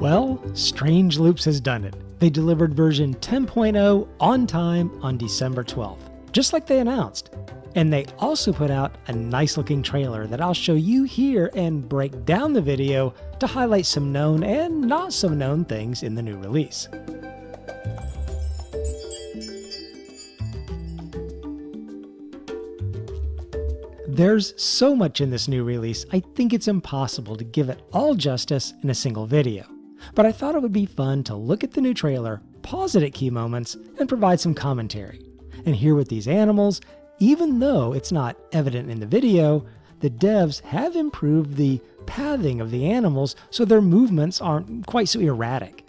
Well, Strange Loops has done it. They delivered version 10.0 on time on December 12th, just like they announced. And they also put out a nice looking trailer that I'll show you here and break down the video to highlight some known and not so known things in the new release. There's so much in this new release, I think it's impossible to give it all justice in a single video. But I thought it would be fun to look at the new trailer, pause it at key moments, and provide some commentary. And here with these animals, even though it's not evident in the video, the devs have improved the pathing of the animals so their movements aren't quite so erratic.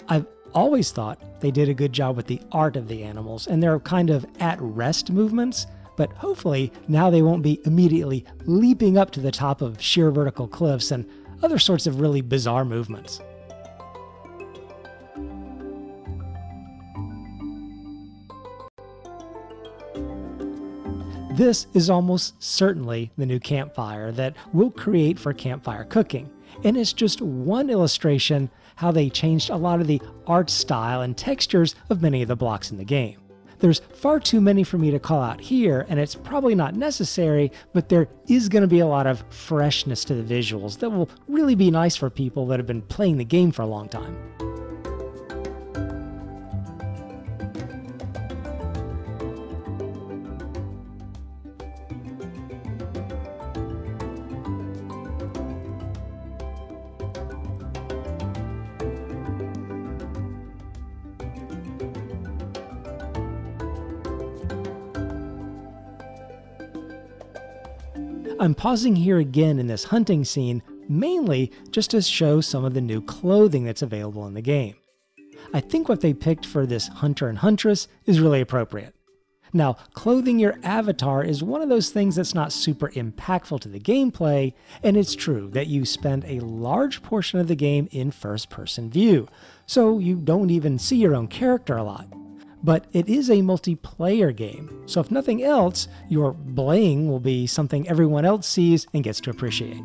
I've always thought they did a good job with the art of the animals and their kind of at-rest movements, but hopefully now they won't be immediately leaping up to the top of sheer vertical cliffs and other sorts of really bizarre movements. This is almost certainly the new campfire that we'll create for campfire cooking, and it's just one illustration how they changed a lot of the art style and textures of many of the blocks in the game. There's far too many for me to call out here, and it's probably not necessary, but there is going to be a lot of freshness to the visuals that will really be nice for people that have been playing the game for a long time. I'm pausing here again in this hunting scene, mainly just to show some of the new clothing that's available in the game. I think what they picked for this hunter and huntress is really appropriate. Now, clothing your avatar is one of those things that's not super impactful to the gameplay, and it's true that you spend a large portion of the game in first-person view, so you don't even see your own character a lot. But it is a multiplayer game, so if nothing else, your bling will be something everyone else sees and gets to appreciate.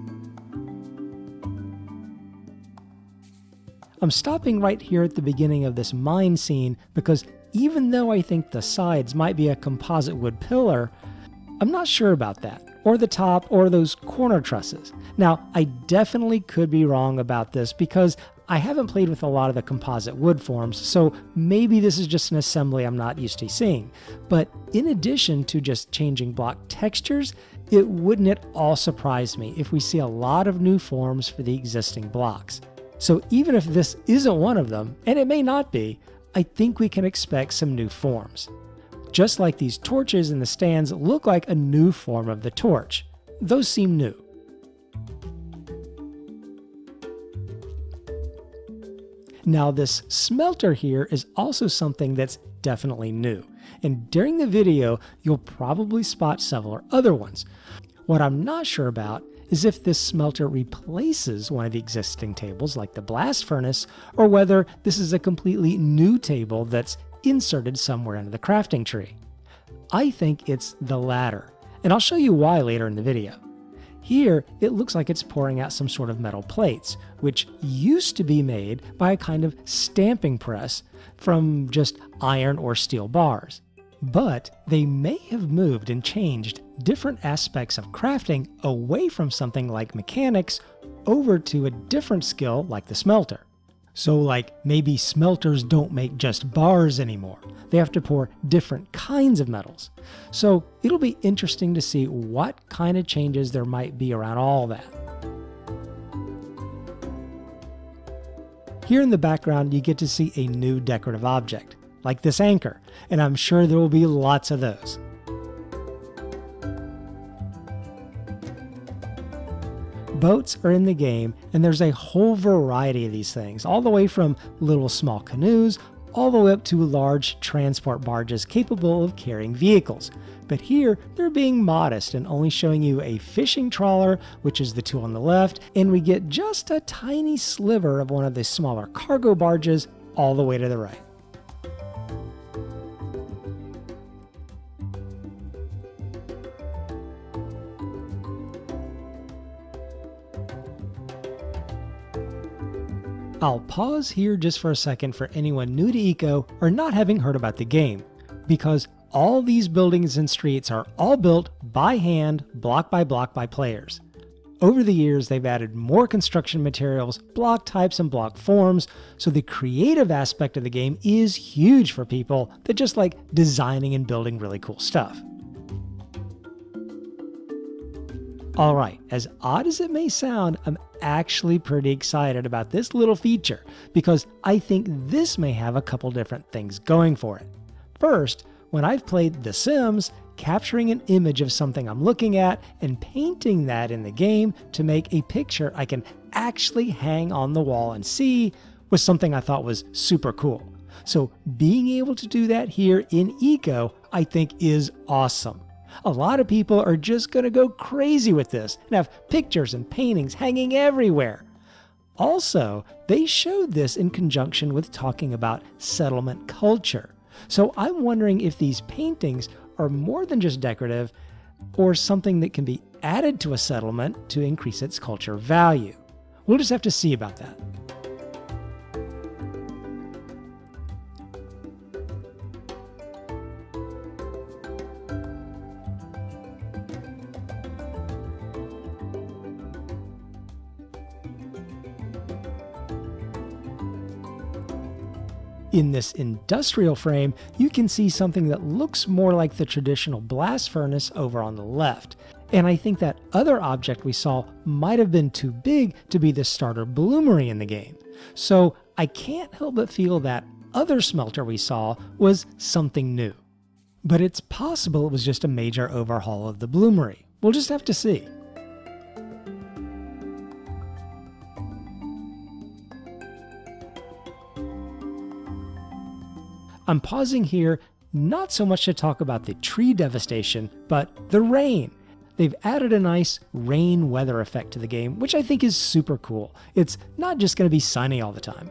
I'm stopping right here at the beginning of this mine scene because even though I think the sides might be a composite wood pillar, I'm not sure about that, or the top, or those corner trusses. Now, I definitely could be wrong about this because I haven't played with a lot of the composite wood forms, so maybe this is just an assembly I'm not used to seeing. But in addition to just changing block textures, it wouldn't at all surprise me if we see a lot of new forms for the existing blocks. So even if this isn't one of them, and it may not be, I think we can expect some new forms. Just like these torches in the stands look like a new form of the torch. Those seem new. Now this smelter here is also something that's definitely new, and during the video you'll probably spot several other ones. What I'm not sure about is if this smelter replaces one of the existing tables like the blast furnace, or whether this is a completely new table that's inserted somewhere into the crafting tree. I think it's the latter, and I'll show you why later in the video. Here, it looks like it's pouring out some sort of metal plates, which used to be made by a kind of stamping press from just iron or steel bars. But they may have moved and changed different aspects of crafting away from something like mechanics over to a different skill like the smelter. So like maybe smelters don't make just bars anymore. They have to pour different kinds of metals. So it'll be interesting to see what kind of changes there might be around all that. Here in the background, you get to see a new decorative object, like this anchor, and I'm sure there will be lots of those. Boats are in the game, and there's a whole variety of these things, all the way from little small canoes, all the way up to large transport barges capable of carrying vehicles. But here, they're being modest and only showing you a fishing trawler, which is the tool on the left, and we get just a tiny sliver of one of the smaller cargo barges all the way to the right. I'll pause here just for a second for anyone new to Eco or not having heard about the game, because all these buildings and streets are all built by hand, block by players. Over the years, they've added more construction materials, block types, and block forms, so the creative aspect of the game is huge for people that just like designing and building really cool stuff. Alright, as odd as it may sound, I'm actually pretty excited about this little feature because I think this may have a couple different things going for it. First, when I've played The Sims, capturing an image of something I'm looking at and painting that in the game to make a picture I can actually hang on the wall and see was something I thought was super cool. So being able to do that here in Eco, I think is awesome. A lot of people are just going to go crazy with this and have pictures and paintings hanging everywhere. Also, they showed this in conjunction with talking about settlement culture. So I'm wondering if these paintings are more than just decorative or something that can be added to a settlement to increase its culture value. We'll just have to see about that. In this industrial frame, you can see something that looks more like the traditional blast furnace over on the left. And I think that other object we saw might have been too big to be the starter bloomery in the game. So I can't help but feel that other smelter we saw was something new. But it's possible it was just a major overhaul of the bloomery. We'll just have to see. I'm pausing here not so much to talk about the tree devastation, but the rain. They've added a nice rain weather effect to the game, which I think is super cool. It's not just going to be sunny all the time.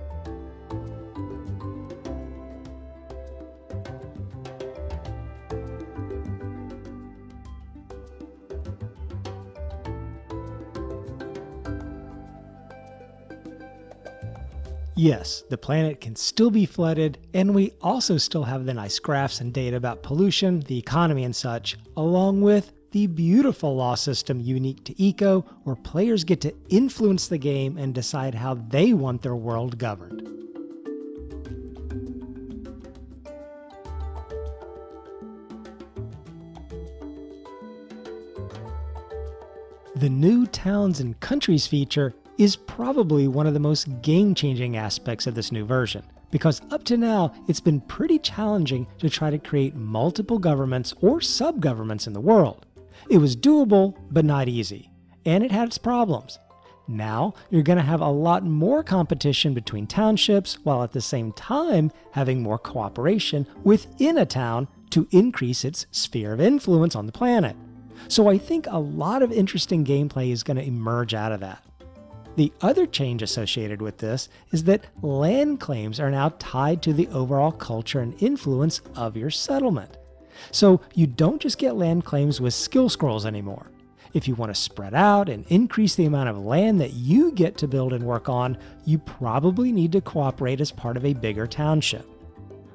Yes, the planet can still be flooded, and we also still have the nice graphs and data about pollution, the economy and such, along with the beautiful law system unique to Eco, where players get to influence the game and decide how they want their world governed. The new Towns and Countries feature is probably one of the most game-changing aspects of this new version, because up to now it's been pretty challenging to try to create multiple governments or sub-governments in the world. It was doable, but not easy, and it had its problems. Now you're going to have a lot more competition between townships, while at the same time having more cooperation within a town to increase its sphere of influence on the planet. So I think a lot of interesting gameplay is going to emerge out of that. The other change associated with this is that land claims are now tied to the overall culture and influence of your settlement. So you don't just get land claims with skill scrolls anymore. If you want to spread out and increase the amount of land that you get to build and work on, you probably need to cooperate as part of a bigger township.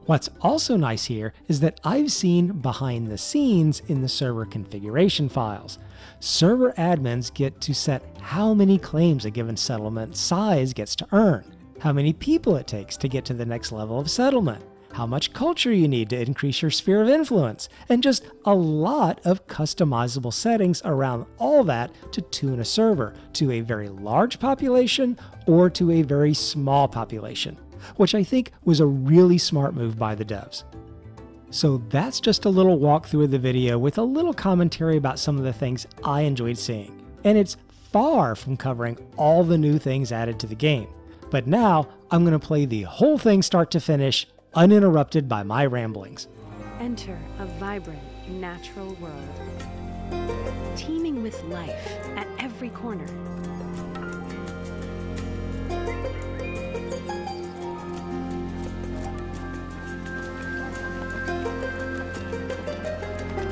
What's also nice here is that I've seen behind the scenes in the server configuration files. Server admins get to set how many claims a given settlement size gets to earn, how many people it takes to get to the next level of settlement, how much culture you need to increase your sphere of influence, and just a lot of customizable settings around all that to tune a server to a very large population or to a very small population, which I think was a really smart move by the devs. So that's just a little walkthrough of the video with a little commentary about some of the things I enjoyed seeing. And it's far from covering all the new things added to the game. But now I'm going to play the whole thing start to finish, uninterrupted by my ramblings. Enter a vibrant, natural world, teeming with life at every corner.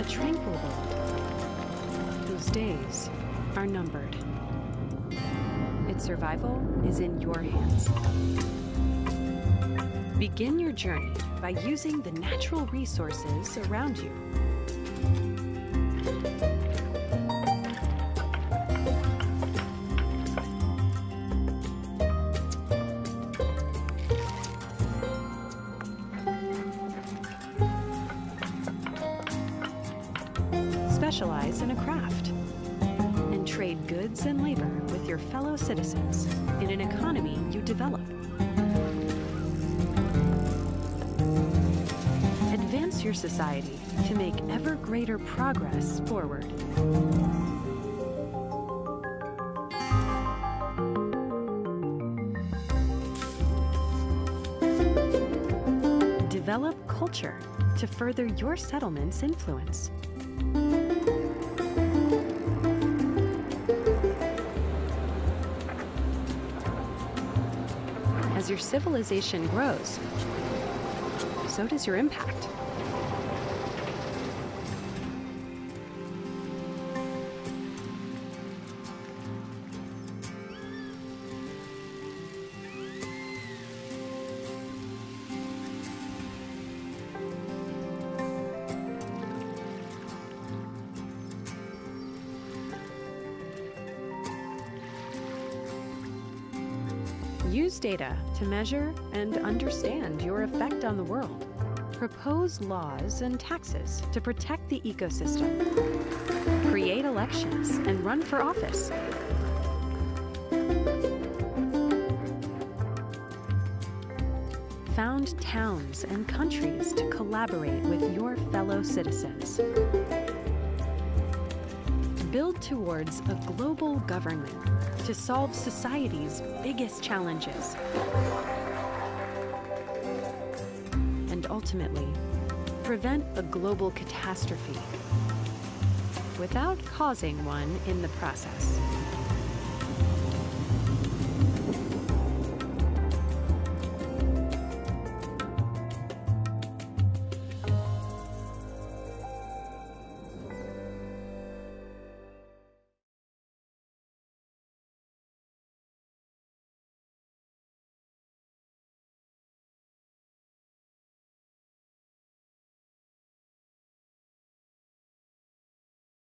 Tranquil world, whose days are numbered. Its survival is in your hands. Begin your journey by using the natural resources around you. Specialize in a craft and trade goods and labor with your fellow citizens in an economy you develop. Advance your society to make ever greater progress forward. Develop culture to further your settlement's influence. As your civilization grows, so does your impact. Use data to measure and understand your effect on the world. Propose laws and taxes to protect the ecosystem. Create elections and run for office. Found towns and countries to collaborate with your fellow citizens. Build towards a global government to solve society's biggest challenges. And ultimately, prevent a global catastrophe without causing one in the process.